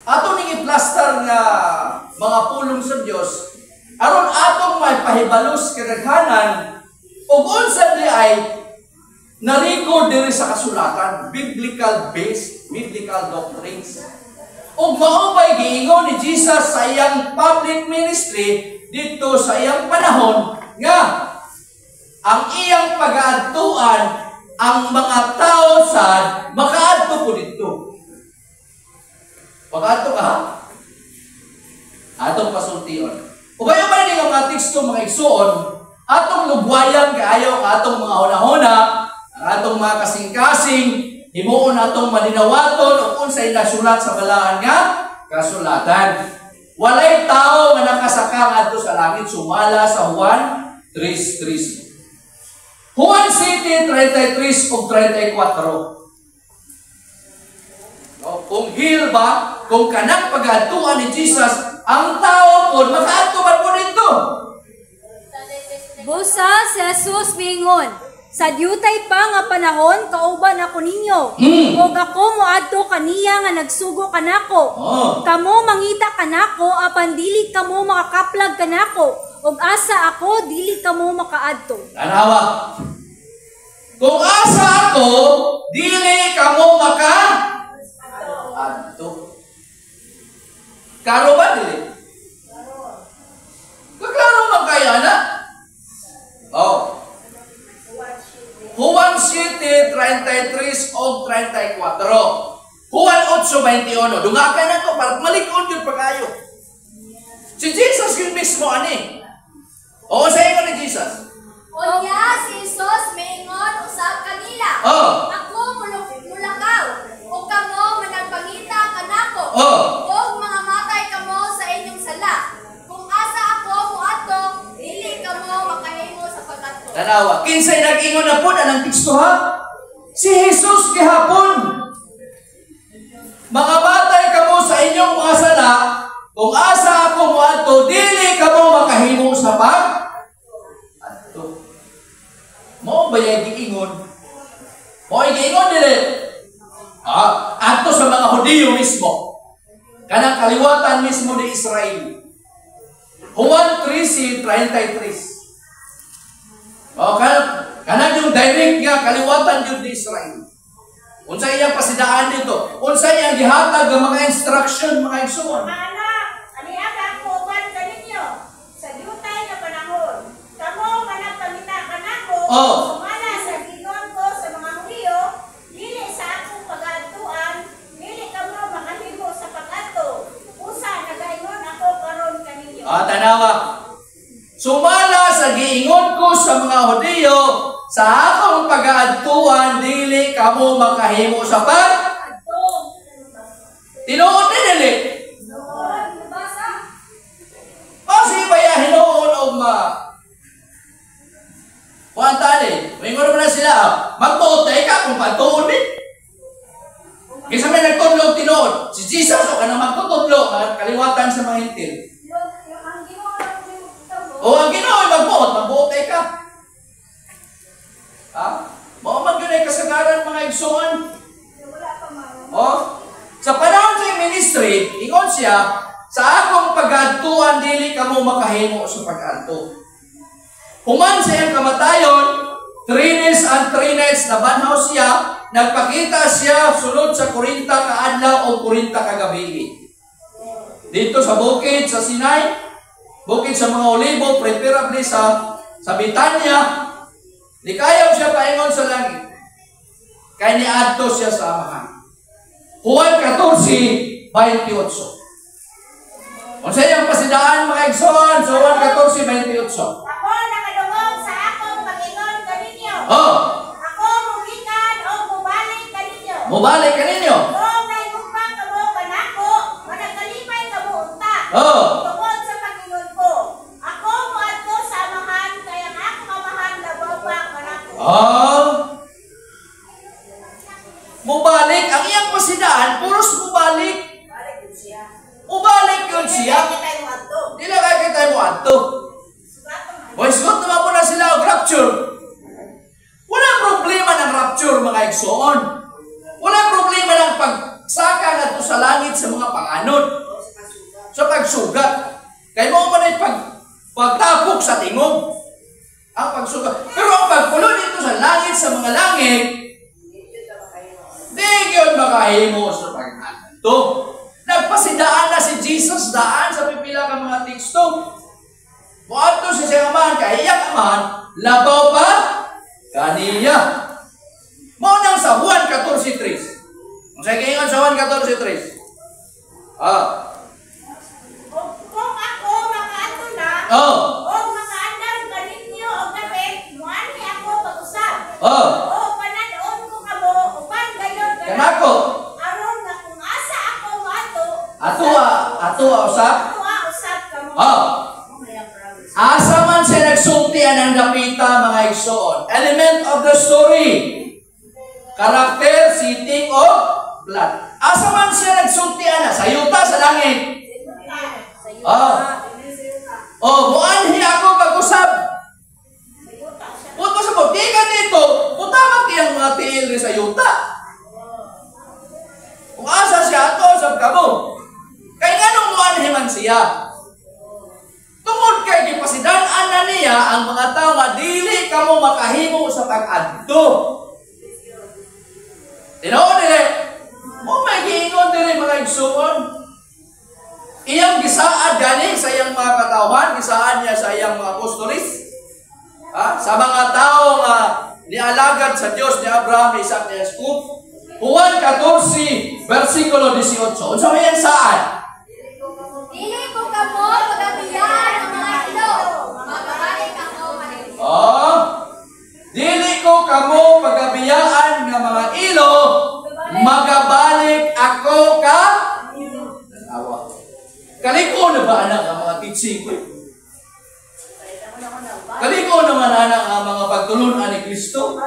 ato ning i-plaster nga mga pulong sa Dios aron atong may pahibalos kadaghanan ug unsa di ay na-record diri sa kasulatan, biblical based, biblical doctrines. Ug mao ba'y giingon ni Jesus sa iyang public ministry dito sa iyang panahon nga ang iyang pag-aadtuan ang mga tao sad makaadto po dito. Pag-adto ka, atong pasultion. Ubay-ubay ni nga mga teksto mga igsuon, atong lugwayan kaayo atong mga hunahuna, ang atong mga kasing-kasing, himuon atong malinawaton o unsay nasulat sa balaan nga kasulatan. Walay tao nga nakasakang adto sa langit sumala sa Juan 3:13. Juan City 33 ug 34. No, kung hil ba, kung kanang pag-adtuan ni Jesus, ang tao po makaadto man po dito. Busa si Jesus mingon, sa diutay pa nga panahon kauban ako ninyo. Ug ako moadto kaniya nga nagsugo kanako. Kamo mangita kanako apan dili kamo makakaplag kanako. Ug asa ako dili kamo makaadto. Tanawa. Kung asa ako dili kamo makaadto. Karo ba dili? Kaklaro man kaya na? Oh. Juan 7:33 o 34. Juan 8:21. Dungakan na to para malikod yun pa kayo. Si Jesus yun mismo ani. O sa inyo ni Jesus. Unya si Jesus maingon usab kanila. Ako mulakaw. O kamo managpangita kanako. O mga matay kamo sa inyong sala. Kung asa ako muadto, dili kamo makahimo sa pag-adto. Tanawa, kinsay nag-ingon na po anang teksto ha? Si Jesus gihapon. Mga batay kamo sa inyong mga sala, kung asa ako muadto, dili kamo makahimo sa pag-adto. Mao ba yung giingon? Mao yung giingon dili? Adto sa mga Hudiyo mismo. Kanang kaliwatan mismo ni Israel. Juan 13:33. Kanang yung direct nga kaliwatan yun ni Israel. Unsa iyang pasidaan dito? Unsa iyang gihatag ang mga instruction, mga igsoon? Anak, aniaka ako uban kaninyo sa diutay nga panahon. Kamo managpangita kanako. Sumala sa gigon ko sa mga Hudiyo, dili sa akong pag-adtuan, dili kamo makahimo sa pag-adto. Usa nagaingon ako karon kaninyo. Tanawa. Sumala sa giingon ko sa mga Hudiyo, sa akong pag-aadtuan, dili kamo makahimo sa pag-adto. Tinuod ni dili? Kasi baya hinuon og kuantali. Mingon mo na sila, magtuotay ka kung patuon ni. Kisa may nagtudlog tinuod. Si Jesus o ka na magtutudlog, kaliwatan sa mga hintil. O ang Ginoo magbuot ay ka. Mao man gyud ay kasagaran mga igsoon. Sa panahon sa ministry, ingon siya, sa akong pag-adtuan dili kamo makahimo sa pag-adto. Human sa iyang kamatayon, 3 days and 3 nights na banhaw siya, nagpakita siya sulod sa 40 ka adlaw o 40 ka gabi. Dito sa bukid sa Sinai, bukid sa mga olibo, preferably sa Betania, di kayaw siya paingon sa langit. Kaya niadto siya sa amahan. Juan 14:28. Kung sa iyang pasidaan, mga igsoon, sa Juan 14:28. Ako nakadungog sa akong pag-ingon kaninyo. Ako mugikan o mubalik kaninyo. Mubalik kaninyo. Kung naigugmang kamo kanako, managkalipay kamo unta. Tungod sa pag-ingon ko. Ako muadto sa amahan, kaya ang akong amahan nababa kanako. Mubalik. Ang iyang pasidaan, puros mubalik. Mubalik yun siya. Dila kaya kita mo adto. Boy, sugot naman po na sila og rapture. Wala problema ng rapture, mga igsoon. Wala problema ng pagsaka na to sa langit sa mga pangalan. anod. Sa pagsugat. Kaya mo man ay pagtapok sa tingog. Ang pagsugat. Pero ang pagpulo dito sa langit, sa mga langit, di yun makahimo sa pag-anto. Nagpasidaan na si Jesus daan sa pipila ka mga teksto. Muadto si siyang amahan, kahiyak amahan, labaw pa kaniya. Mo nang sa Juan 14:3. Kung sa kaingon sa Juan 14:3. Kung ako makaadto na, o makaandam ka ninyo o kapit, muani ako pag-usap. O pananoon ko kamo, upan gayon kanako. Aron nga kung asa ako maato. Ato usap. Usap kamo. Asa man siya nagsultian ang dapita, mga igsoon. Element of the story. Karakter, setting, o plot. Asa man siya nagsultian na, sa yuta, sa langit. Muanhi ako pag-usap. Punto sa butika dito, putamang tiyang mga tiil rin sa yuta. Kung asa siya, ito, usap ka mo. Kaya nga nung muanhi man siya. Tungod kay gipasidan-an na niya ang mga tao nga dili kamo makahimo sa pag-adto. Tinuod dire, mo may giingon dire mga igsoon. Iyang gisaad gani sa iyang mga katawhan, gisaad niya sa iyang mga apostolis. Sa mga tao nga nialagad sa Dios ni Abraham, ni Isaac, ni Jacob. Juan 14 versikulo 18. Unsa may saad? Dili ko kamo pagabiyaan ng mga ilo. Magabalik ako manigid. Dili ko kamo pagabiyaan ng mga ilo, magabalik ako ka. Awa. Kaliko na ba anak ang mga teaching ko? Kaliko naman anak ang mga pagtulunan ni Kristo?